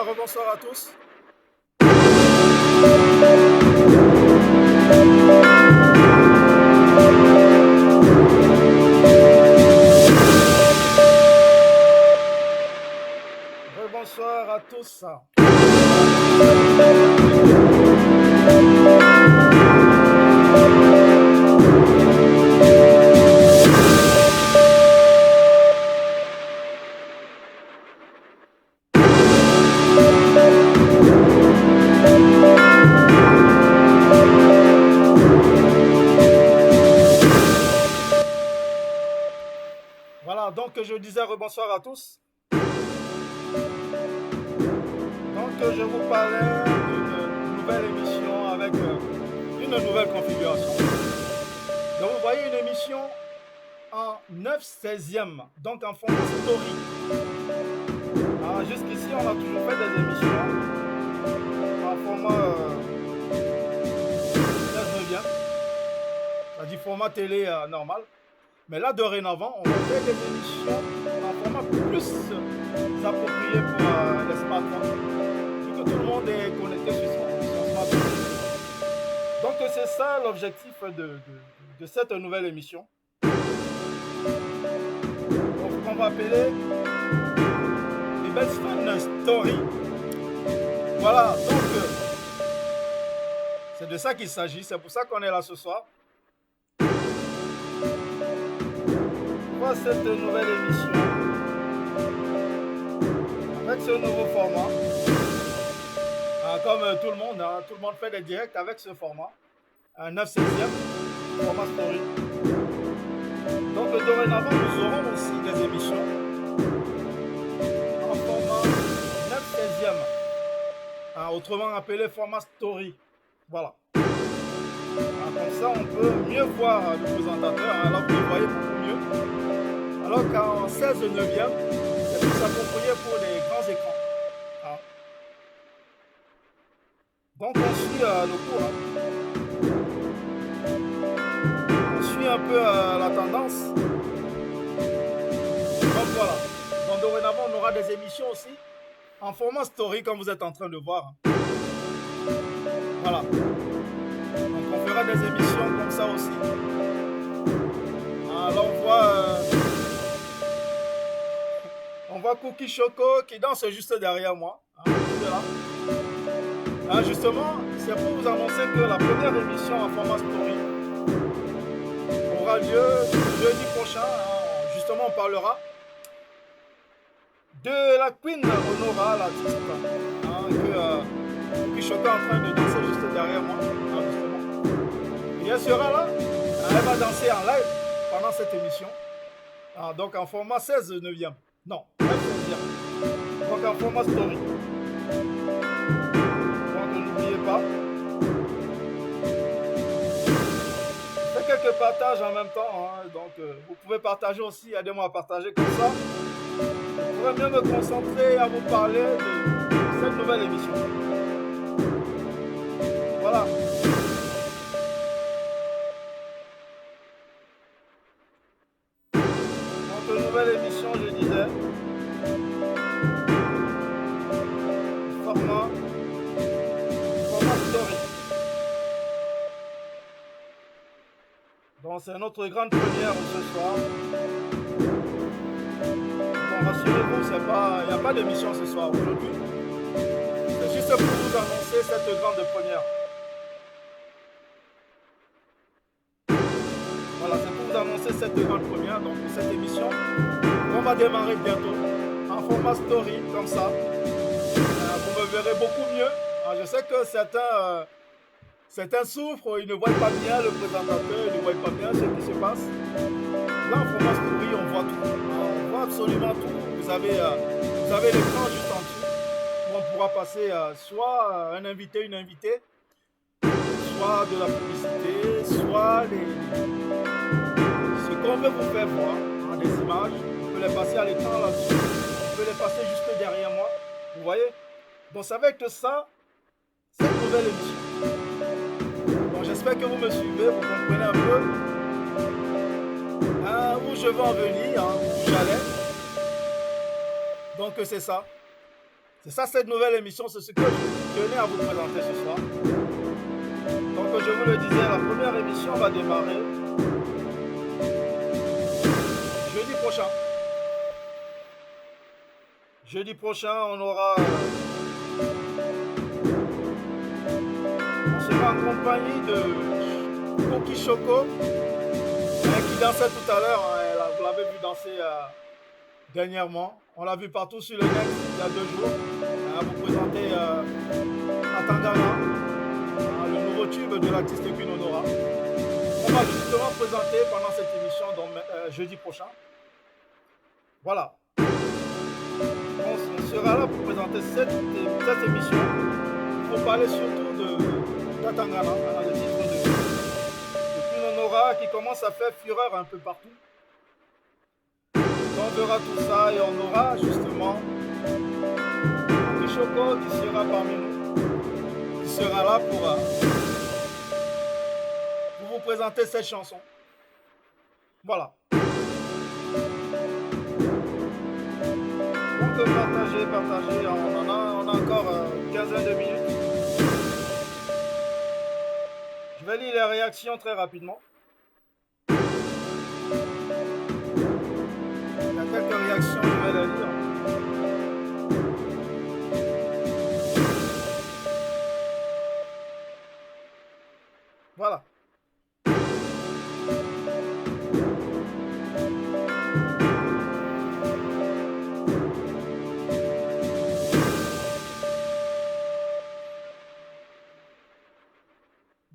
rebonsoir à tous. Rebonsoir à tous. Voilà, donc je disais rebonsoir à tous. Donc je vous parlais d'une nouvelle émission avec une nouvelle configuration. Donc vous voyez une émission en 9/16e, donc en format story. Jusqu'ici, on a toujours fait des émissions en format 9/9e, c'est-à-dire format télé normal. Mais là, dorénavant, on va faire des émissions en format plus approprié pour les smartphones, vu que tout le monde est connecté sur son smartphone. Donc c'est ça l'objectif de cette nouvelle émission. Donc, qu'on va appeler les Best Fun Story. Voilà, donc c'est de ça qu'il s'agit, c'est pour ça qu'on est là ce soir. Pour cette nouvelle émission, avec ce nouveau format, comme tout le monde fait des directs avec ce format, un 9/16e, format story. Donc dorénavant, nous aurons aussi des émissions en format 9/16e, autrement appelé format story. Voilà. Comme ça, on peut mieux voir le présentateur, alors que vous voyez beaucoup mieux. Alors qu'en 16/9e, c'est plus approprié pour les grands écrans. Donc on suit le cours. On suit un peu la tendance. Donc voilà. Donc dorénavant, on aura des émissions aussi en format story, comme vous êtes en train de voir. Voilà. Donc on fera des émissions comme ça aussi. Alors on voit Cookie Choco qui danse juste derrière moi. Justement, c'est pour vous annoncer que la première émission en format story aura lieu jeudi prochain. Justement, on parlera de la Queen Honora, l'artiste, que Cookie Choco est en train de danser juste derrière moi. Justement. Et elle sera là. Elle va danser en live pendant cette émission. Donc en format 16/9e. Non, 9/16e. Donc en format story. Donc n'oubliez pas. Faites quelques partages en même temps. Donc vous pouvez partager aussi, aidez-moi à partager comme ça. Je pourrais mieux me concentrer à vous parler de cette nouvelle émission. Voilà. Nouvelle émission, je disais. Format story. Donc c'est notre grande première ce soir. Bon, rassurez-vous, il n'y a pas d'émission ce soir aujourd'hui. C'est juste pour vous annoncer cette grande première. Voilà, c'est pour vous annoncer cette grande première, donc cette émission. On va démarrer bientôt en format story, comme ça. Vous me verrez beaucoup mieux. Je sais que certains souffrent, ils ne voient pas bien le présentateur, ils ne voient pas bien ce qui se passe. Là, en format story, on voit tout. On voit absolument tout. Vous avez l'écran juste en dessous, où on pourra passer soit un invité, une invitée, soit de la publicité, soit ce qu'on veut vous faire voir, des images. On peut les passer à l'écran là-dessus. On peut les passer juste derrière moi. Vous voyez? Donc ça va être ça, cette nouvelle émission. Bon, j'espère que vous me suivez, vous comprenez un peu où je veux en venir, où j'allais. Donc c'est ça. C'est ça cette nouvelle émission, c'est ce que je tenais à vous présenter ce soir. Donc je vous le disais, la première émission va démarrer jeudi prochain. Jeudi prochain, on sera en compagnie de Cookie Choco, qui dansait tout à l'heure. Vous l'avez vu danser dernièrement. On l'a vu partout sur le net il y a 2 jours. À vous présenter Atangana, le nouveau tube de l'artiste Queen Honora. On va justement présenter pendant cette émission jeudi prochain. Voilà. On sera là pour présenter cette émission, pour parler surtout d'Atangana, le titre de Queen Honora qui commence à faire fureur un peu partout. On verra tout ça et on aura justement Cookie Choco qui sera parmi nous, qui sera là pour vous présenter cette chanson. Voilà. Donc partagez, on a encore une quinzaine de minutes. Je vais lire les réactions très rapidement. Il y a quelques réactions, je vais les lire. Voilà.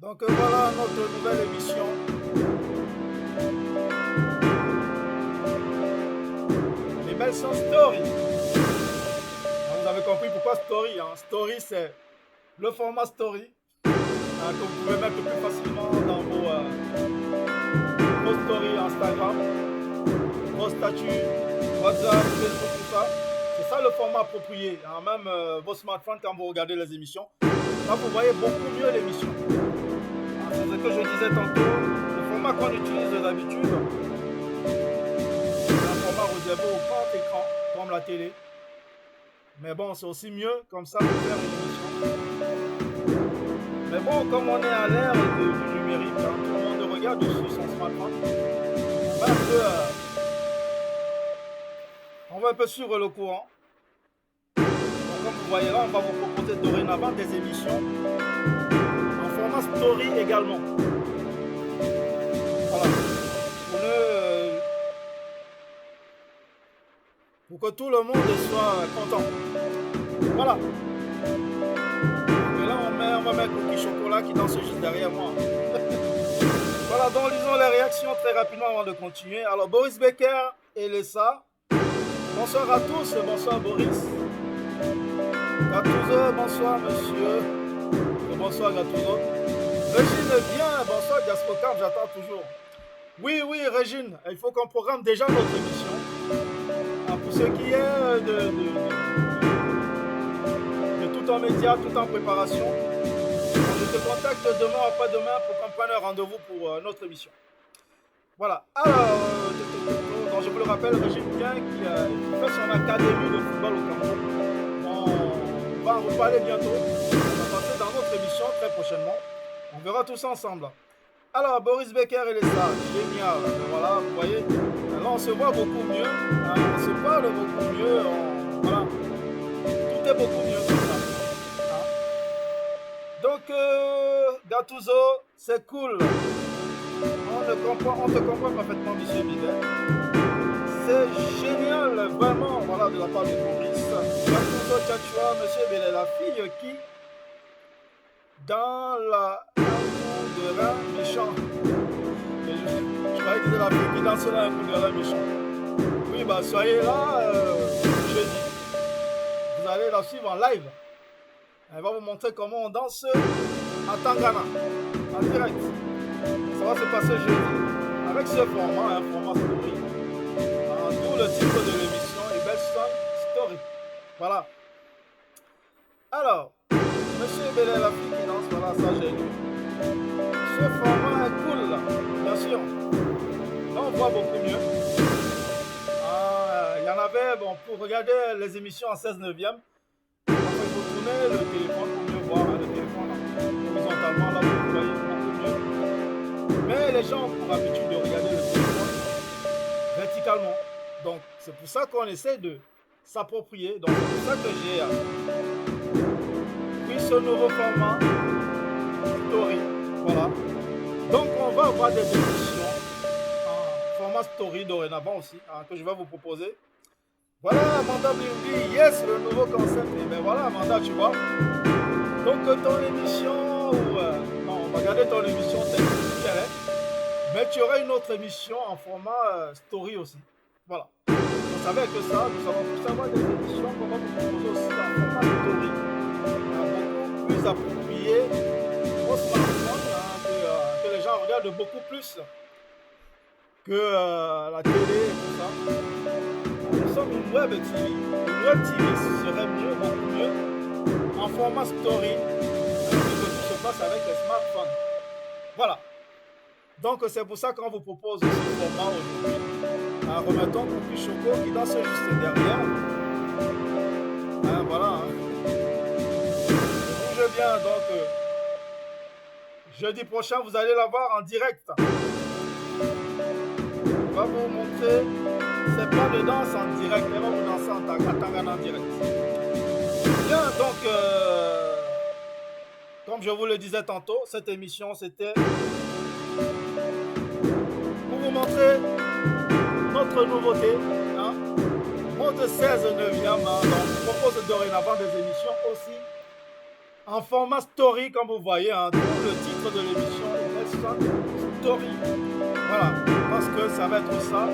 Donc voilà notre nouvelle émission. Les belles sont Story. Vous avez compris pourquoi Story. Story, c'est le format Story que vous pouvez mettre plus facilement dans vos stories Instagram, vos statuts, WhatsApp, Facebook, tout ça. C'est ça le format approprié. Même vos smartphones quand vous regardez les émissions. Là, vous voyez beaucoup mieux l'émission. C'est ce que je disais tantôt. Le format qu'on utilise d'habitude, c'est un format réservé au grand écran, comme la télé. Mais bon, c'est aussi mieux comme ça pour faire une émission. Mais bon, comme on est à l'ère du numérique, tout le monde regarde dessus son smartphone, on va un peu suivre le courant. Donc, comme vous voyez là, on va vous proposer dorénavant des émissions en format story également. Voilà. Pour que tout le monde soit content. Voilà. Et là, on va mettre Cookie Chocolat qui danse juste derrière moi. Voilà, donc lisons les réactions très rapidement avant de continuer. Alors, Boris Becker et Lessa. Bonsoir à tous, bonsoir Boris. Gattuso, bonsoir monsieur. Bonsoir Gattuso. Régine, bien, bonsoir Gaspocarp, j'attends toujours. Oui, Régine, il faut qu'on programme déjà notre émission. Pour ce qui est de tout en médias, tout en préparation, je te contacte demain ou après-demain pour qu'on prenne un rendez-vous pour notre émission. Voilà. Alors, je vous le rappelle, Régine Bien qui fait son académie de football au Cameroun. On va en reparler bientôt. On va passer dans notre émission très prochainement. On verra tout ça ensemble. Alors, Boris Becker et les stars, génial. Voilà, vous voyez, là on se voit beaucoup mieux. On se parle beaucoup mieux. Voilà. Tout est beaucoup mieux comme ça. Donc, Gattuso, c'est cool. On te comprend parfaitement, monsieur Bidet. C'est génial, vraiment, voilà, de la part de Boris. Gattuso Tchatchoua, monsieur Bidet, la fille qui, dans la de rein méchant. Je croyais que c'était la fille qui dansait là un coup de rein méchant. Oui, bah soyez là jeudi. Vous allez la suivre en live. Elle va vous montrer comment on danse à Tangana, en direct. Ça va se passer jeudi avec ce format, un format story. D'où le titre de l'émission est Belle Story. Voilà. Alors, monsieur Belé, la fille qui danse, voilà, ça j'ai lu. Ce format est cool, bien sûr. Là, on voit beaucoup mieux. Il y en avait, bon, pour regarder les émissions en 16/9, il faut tourner le téléphone pour mieux voir, hein, le téléphone là, horizontalement, là vous voyez beaucoup mieux. Mais les gens ont pour habitude de regarder le téléphone verticalement. Donc c'est pour ça qu'on essaie de s'approprier. Donc c'est pour ça que j'ai pris ce nouveau format story. Voilà. Donc on va avoir des émissions en format story dorénavant aussi, hein, que je vais vous proposer. Voilà Amanda Blimby, yes, le nouveau concept. Et bien voilà Amanda, tu vois. Donc ton émission, non, on va garder ton émission telle qu'elle est, mais tu auras une autre émission en format story aussi. Voilà. Vous savez que ça, nous allons tous avoir des émissions qu'on va vous proposer aussi en format story. Beaucoup plus approprié au smartphone, hein, que les gens regardent beaucoup plus que la télé et tout ça. Nous sommes une web TV. Une web TV serait mieux, beaucoup mieux, en format story, que tout se passe avec les smartphones. Voilà. Donc c'est pour ça qu'on vous propose ce format aujourd'hui. Remettons Cookie Choco qui danse juste derrière. Voilà. Bouge bien, donc jeudi prochain vous allez la voir en direct. On va vous montrer, c'est pas de danse en direct, elle va vous danser en Tangana en direct. Bien, donc comme je vous le disais tantôt, cette émission c'était pour vous montrer notre nouveauté, hein, mode 16 9e, hein, donc je propose dorénavant des émissions aussi en format story, comme vous voyez, hein, tout le titre de l'émission est story, voilà, parce que ça va être ça,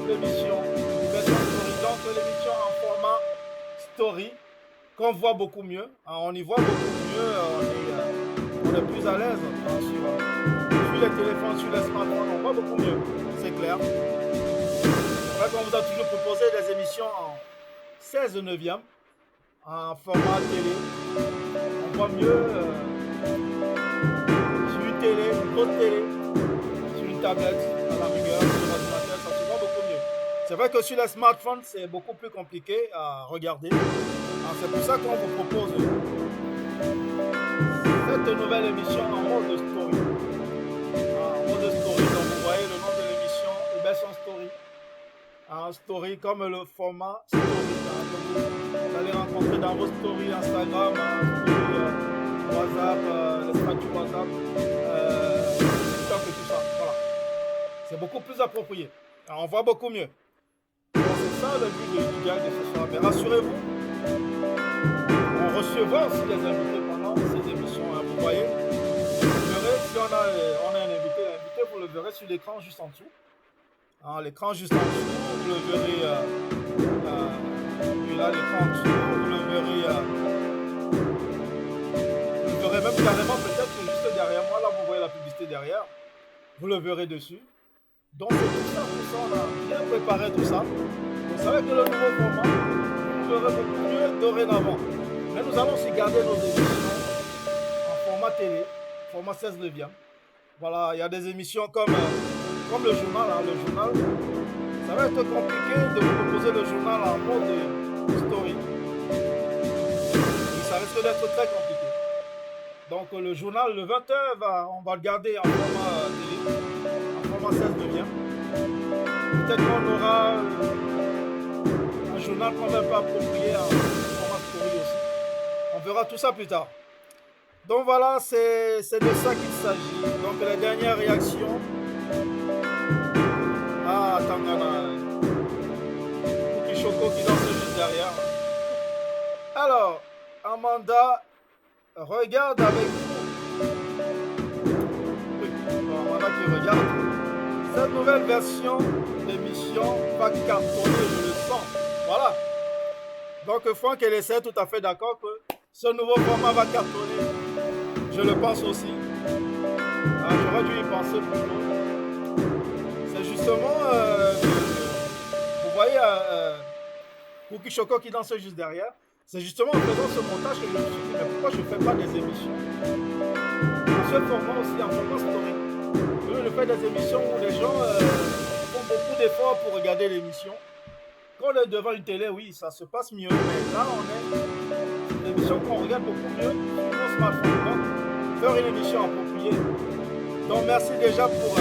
l'émission story, donc l'émission en format story, qu'on voit beaucoup mieux, hein, on y voit beaucoup mieux, on est plus à l'aise, hein, sur les téléphones, sur les smartphones, on voit beaucoup mieux, c'est clair. C'est vrai qu'on vous a toujours proposé des émissions en 16 neuvième, en format télé. On voit mieux sur une télé, une grosse télé, sur une tablette, à la rigueur, sur l'ordinateur, ça se voit beaucoup mieux. C'est vrai que sur les smartphones, c'est beaucoup plus compliqué à regarder. C'est pour ça qu'on vous propose cette nouvelle émission en mode story. Story, donc vous voyez le nom de l'émission, Ibesson Story. Un story comme le format story, hein, que vous allez rencontrer dans vos stories Instagram, story WhatsApp, les statuts WhatsApp, TikTok et tout ça. Voilà. C'est beaucoup plus approprié. Alors, on voit beaucoup mieux. C'est ça le but du gag de ce soir. Mais rassurez-vous, on recevra aussi des invités pendant ces émissions. Hein, vous voyez, vous verrez si on a un invité. Vous le verrez sur l'écran juste en dessous. Hein, l'écran juste en dessous, vous le verrez. Puis là, l'écran en dessous, vous le verrez. Vous le verrez même carrément, peut-être juste derrière moi. Là, vous voyez la publicité derrière. Vous le verrez dessus. Donc, c'est tout ça, on a bien préparé tout ça. Vous savez que le nouveau format, vous verrez beaucoup mieux dorénavant. Mais nous allons aussi garder nos émissions en format télé, format 16 neuvième. Voilà, il y a des émissions comme le journal, hein, le journal. Ça va être compliqué de vous proposer le journal en mode story. Et ça risque d'être très compliqué. Donc le journal, le 20h, on va le garder en format télé, en format 16 neuvième. Peut-être qu'on aura un journal quand même pas approprié en format story aussi. On verra tout ça plus tard. Donc voilà, c'est de ça qu'il s'agit. Donc la dernière réaction. Ah, Tangana. Cookie Choco qui danse juste derrière. Alors, Amanda, regarde avec vous. Oui, Amanda qui regarde. Cette nouvelle version d'émission va cartonner, je le sens. Voilà. Donc Franck et l'essai tout à fait d'accord que ce nouveau format va cartonner. Je le pense aussi. J'aurais dû y penser plus tôt. C'est justement, vous voyez, Cookie Choco qui danse juste derrière. C'est justement en faisant ce montage que je me suis dit, mais pourquoi je ne fais pas des émissions en ce format aussi, en format story. Je fais des émissions où les gens font beaucoup d'efforts pour regarder l'émission. quand on est devant une télé, oui, ça se passe mieux. Mais là, c'est une émission qu'on regarde beaucoup mieux sur nos smartphones. Donc, faire une émission appropriée. Donc, merci déjà pour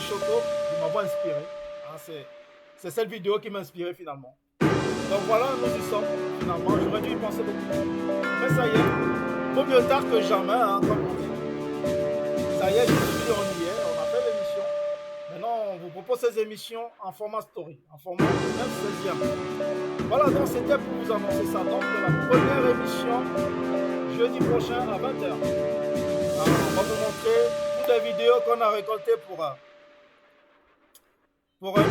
Choco qui m'envoie inspiré. Hein, c'est cette vidéo qui m'a inspiré finalement. Donc voilà, nous y sommes finalement. J'aurais dû y penser beaucoup. Mais ça y est, vaut mieux tard que jamais, hein, comme on dit. Ça y est, on y est, on a fait l'émission. Maintenant, on vous propose ces émissions en format story, en format 16e. Voilà, donc c'était pour vous annoncer ça. Donc la première émission, jeudi prochain à 20h. Alors, on va vous montrer toutes les vidéos qu'on a récoltées pour un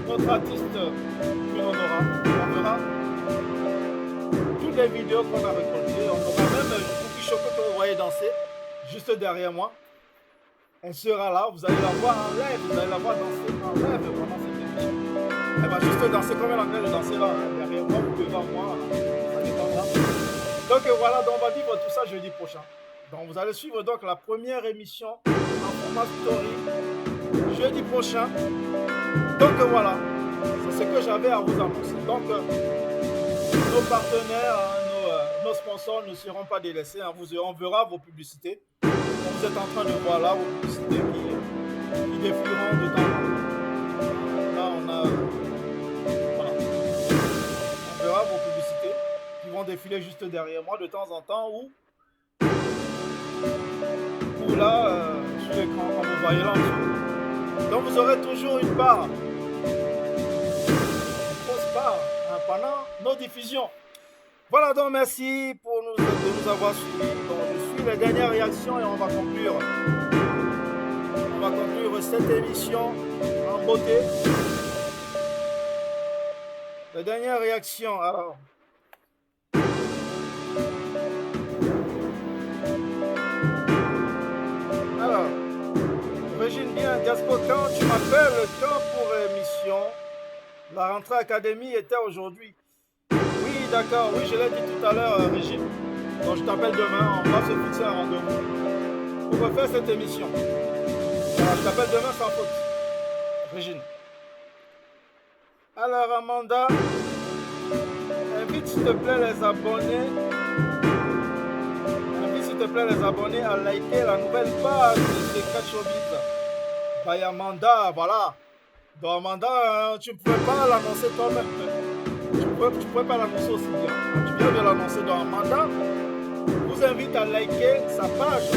autre artiste que l'on aura. On verra toutes les vidéos qu'on a récoltées. On aura même Cookie Choco que vous voyez danser juste derrière moi. Elle sera là, vous allez la voir en live, vous allez la voir danser en live pendant cette émission. Elle va juste danser comme elle est en train de danser là, hein, derrière moi ou devant moi, ça dépendra. Donc voilà, donc on va vivre tout ça jeudi prochain. Donc vous allez suivre donc la première émission en format story jeudi prochain. Donc voilà, c'est ce que j'avais à vous annoncer. Donc nos partenaires, nos sponsors ne seront pas délaissés. Hein. On verra vos publicités. Vous êtes en train de voir là vos publicités qui défileront de temps en temps. Là on a... Voilà. On verra vos publicités qui vont défiler juste derrière moi de temps en temps ou là sur l'écran comme vous voyez là en dessous. Donc vous aurez toujours une part. Pendant nos diffusions. Voilà, donc merci de nous avoir suivis. Donc, je suis les dernières réactions et on va conclure cette émission en beauté. Les dernières réactions, alors. Régine bien, Gaspo, quand tu m'appelles, quand pour l'émission la rentrée académie était aujourd'hui. Oui, d'accord, oui, je l'ai dit tout à l'heure, Régine. Donc je t'appelle demain, on va se fixer un rendez-vous pour refaire cette émission. Alors, je t'appelle demain sans faute. Régine. Alors, Amanda, invite s'il te plaît les abonnés. Invite s'il te plaît les abonnés à liker la nouvelle page de Secret Showbiz. By Amanda, voilà. Donc Amanda, tu ne pouvais pas l'annoncer toi-même. Tu ne pouvais pas l'annoncer aussi bien. Tu viens de l'annoncer. Donc Amanda vous invite à liker sa page.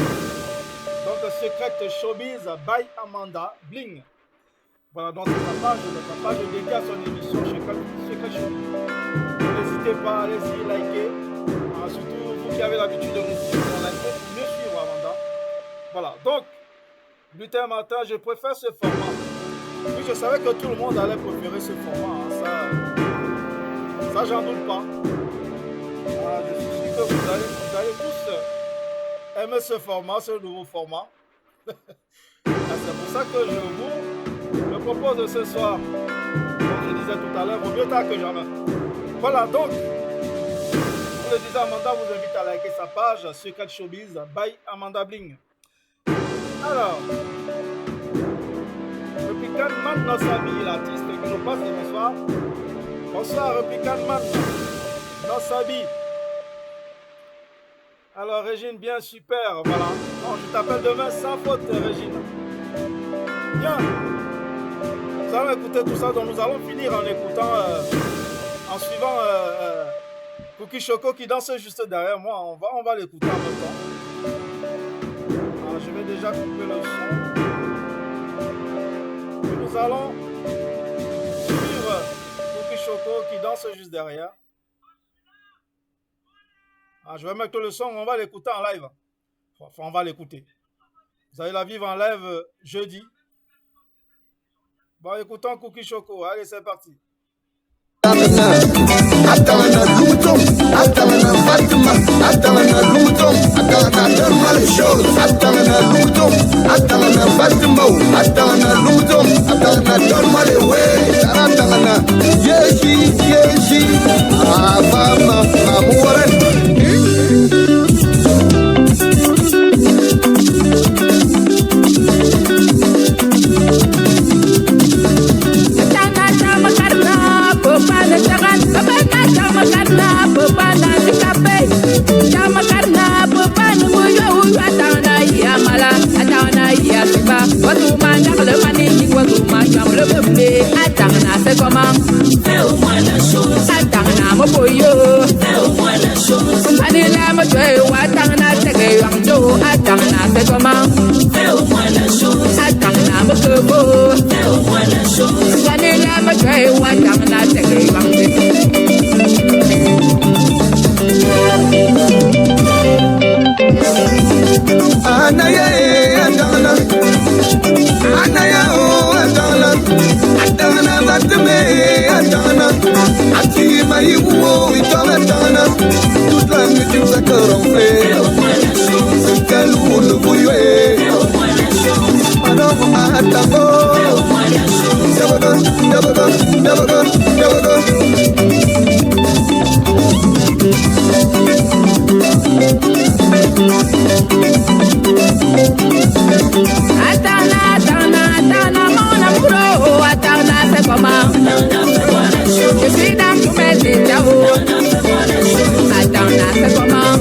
Donc Secret Showbiz by Amanda Bling. Voilà, donc c'est sa page dédiée à son émission Secret Showbiz. N'hésitez pas, allez-y, likez. Surtout vous qui avez l'habitude de nous suivre, likez pour mieux suivre Amanda. Voilà, donc, Lutin Matin, je préfère ce format. Oui, je savais que tout le monde allait préférer ce format. Hein. Ça j'en doute pas. Je suis sûr que vous allez tous aimer ce format, ce nouveau format. C'est pour ça que je vous propose ce soir. Comme je disais tout à l'heure, vaut mieux tard que jamais. Voilà, donc, pour le disais, Amanda vous invite à liker sa page Secret Showbiz by Amanda Bling. Alors, Repican Man Nosabi, l'artiste qui nous passe le bonsoir. Bonsoir Repican Man Nosabi. Alors Régine, bien super, voilà. Bon, je t'appelle demain sans faute Régine. Bien. Nous allons écouter tout ça, donc nous allons finir en écoutant, en suivant Cookie Choco qui danse juste derrière moi. On va l'écouter en même temps. Alors je vais déjà couper le son. Et nous allons suivre Cookie Choco qui danse juste derrière. Je vais mettre le son, on va l'écouter en live. Enfin, on va l'écouter. Vous allez la vivre en live jeudi. Bon, écoutons Cookie Choco. Allez, c'est parti. Matar c'est comment? Fais-moi la chose. Atana mo boyo. Fais-moi la chose. Anila mo tue watana tege wangjo. Atana c'est comment? Fais-moi la chose. Atana mo kebo. Fais-moi la chose. Anila mo tue watana tege wangjo. Anaya adana, anaya adana, adana batme adana, ati maïwo adana, toute la nuit nous accorons fait, calou le bouillé, alors atabo, Atana, mon amour, Atana, c'est comment? Je suis dans tous mes états. Atana, c'est comment?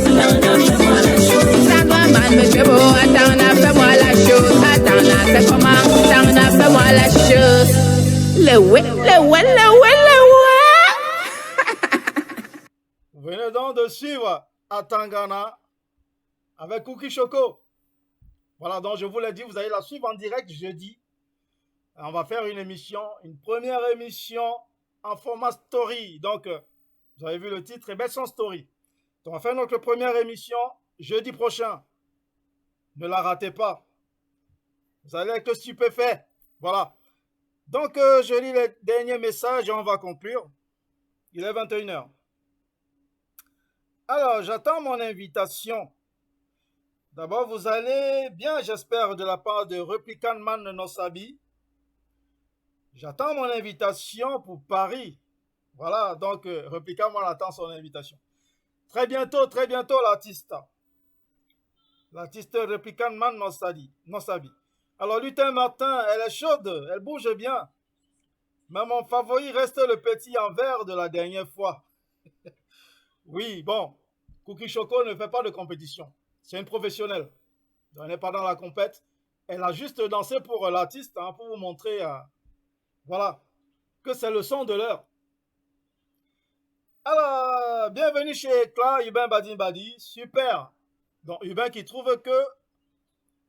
Ça doit mal me faire beau. Atana, fais-moi la chose. Atana, c'est comment? Atana, fais-moi la chose. Le ouais. Vous venez donc de suivre Atangana avec Cookie Choco. Voilà, donc je vous l'ai dit, vous allez la suivre en direct jeudi. On va faire une émission, une première émission en format story. Donc, vous avez vu le titre, et son story. Donc, on va faire notre première émission jeudi prochain. Ne la ratez pas. Vous allez être stupéfait. Voilà. Donc, je lis les derniers messages et on va conclure. Il est 21h. Alors, j'attends mon invitation. D'abord, vous allez bien, j'espère, de la part de Replicant Man Nosabi. J'attends mon invitation pour Paris. Voilà, donc Replicant Man attend son invitation. Très bientôt, l'artiste. L'artiste Replicant Man Nosabi. Alors, Lutin Martin, elle est chaude, elle bouge bien. Mais mon favori reste le petit en vert de la dernière fois. Oui, bon, Cookie Choco ne fait pas de compétition. C'est une professionnelle. Elle n'est pas dans la compète. Elle a juste dansé pour l'artiste, hein, pour vous montrer, voilà, que c'est le son de l'heure. Alors, bienvenue chez Eclat, Hubin Badin Badi. Super. Donc, Hubin qui trouve que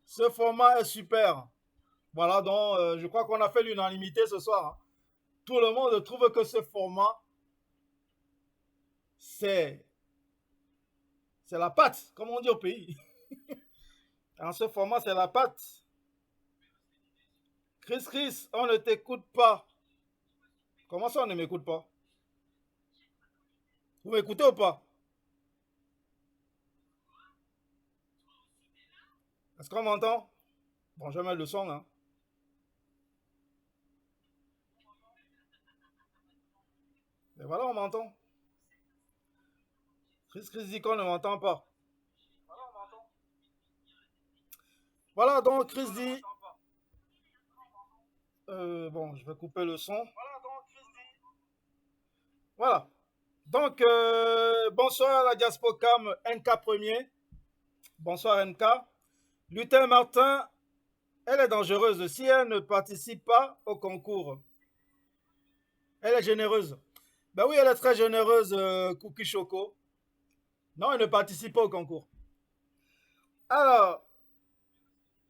ce format est super. Voilà, donc je crois qu'on a fait l'unanimité ce soir. Hein. Tout le monde trouve que ce format, c'est la patte, comme on dit au pays. En ce format, c'est la patte. Chris, on ne t'écoute pas. Comment ça, on ne m'écoute pas? Vous m'écoutez ou pas? Est-ce qu'on m'entend? Bon, je vais mettre le son. Hein. Et voilà, on m'entend. Chris dit qu'on ne m'entend pas. Voilà, donc Chris dit... bon, je vais couper le son. Voilà. Donc, bonsoir à la Diaspocam NK premier. Bonsoir NK. Lutin Martin, elle est dangereuse. Si elle ne participe pas au concours, elle est généreuse. Ben oui, elle est très généreuse, Cookie Choco. Non, elle ne participe pas au concours. Alors,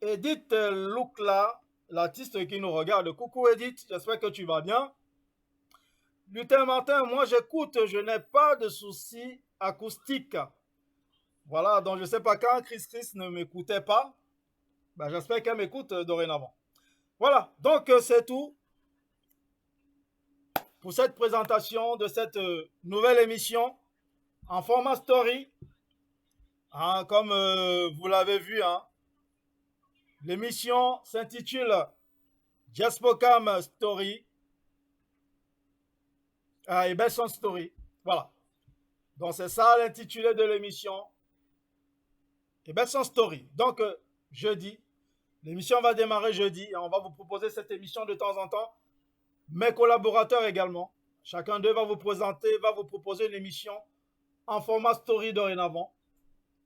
Edith Loukla, l'artiste qui nous regarde. Coucou Edith, j'espère que tu vas bien. Lutin Martin, moi j'écoute, je n'ai pas de soucis acoustiques. Voilà, donc je ne sais pas quand Chris ne m'écoutait pas. Ben, j'espère qu'elle m'écoute dorénavant. Voilà, donc c'est tout pour cette présentation de cette nouvelle émission en format story. Hein, comme vous l'avez vu, hein, l'émission s'intitule Diaspocam Story. Et Besson Story. Voilà. Donc c'est ça l'intitulé de l'émission. Et Besson Story. Donc jeudi, l'émission va démarrer jeudi. Et on va vous proposer cette émission de temps en temps. Mes collaborateurs également. Chacun d'eux va vous présenter, va vous proposer une émission en format story dorénavant.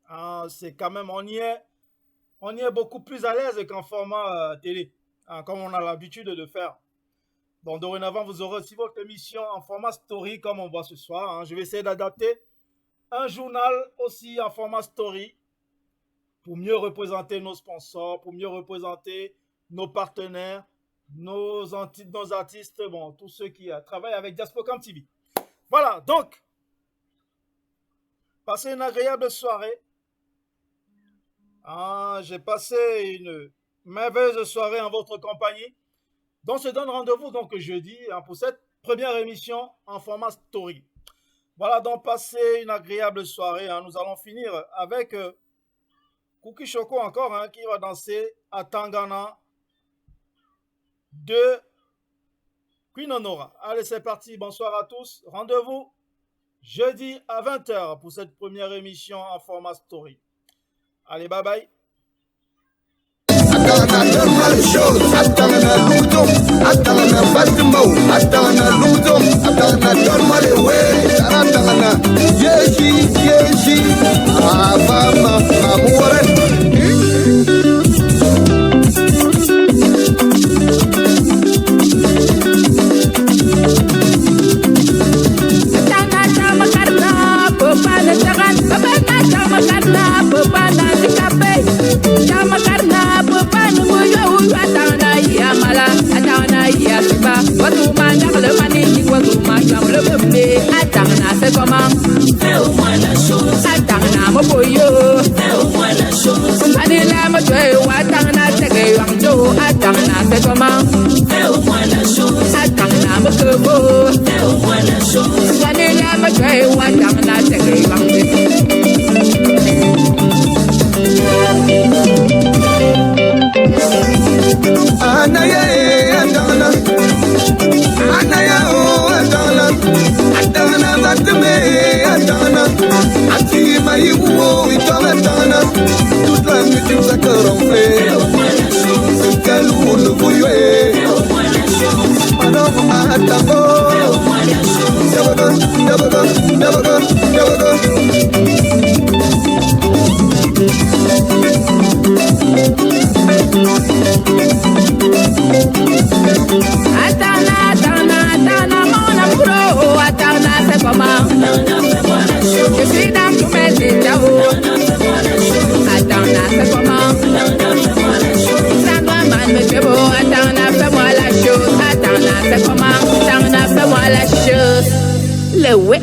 Hein, c'est quand même, on y est beaucoup plus à l'aise qu'en format télé. Hein, comme on a l'habitude de faire. Donc dorénavant, vous aurez aussi votre émission en format story comme on voit ce soir. Hein. Je vais essayer d'adapter un journal aussi en format story pour mieux représenter nos sponsors, pour mieux représenter nos partenaires, nos artistes, bon, tous ceux qui travaillent avec Diaspocam TV. Voilà, donc, passez une agréable soirée. Ah, j'ai passé une merveilleuse soirée en votre compagnie. Donc, on se donne rendez-vous donc jeudi hein, pour cette première émission en format story. Voilà, donc passez une agréable soirée. Hein. Nous allons finir avec Cookie Choco encore hein, qui va danser à Tangana de Queen Honora. Allez, c'est parti. Bonsoir à tous. Rendez-vous jeudi à 20h pour cette première émission en format story. Allez, bye bye. C'est comment? Fais-moi la chose. Attends, mon boyo. Fais-moi la chose. Anila me tué, attends, c'est comment? Fais-moi la chose. Attends, mon kebo. Fais-moi la chose. Anila me tué, attends, c'est Anaya, Adana. Anaya, oh, Adana. Adana, Batme, Adana. Anti, Maïwo, Adana. Toute la nuit, tu nous as corrompé. Fais-moi la chose. Calou, le bouillé. Fais-moi la chose. Madame, Atabo. Fais-moi la chose. Never Attends, mon amour, attends, c'est comment? Je suis dans tous mes états. Attends, c'est comment? Ça doit mal me faire beau. Attends, fais-moi la chose. Attends, c'est comment? Attends, fais-moi la chose. Le ouais.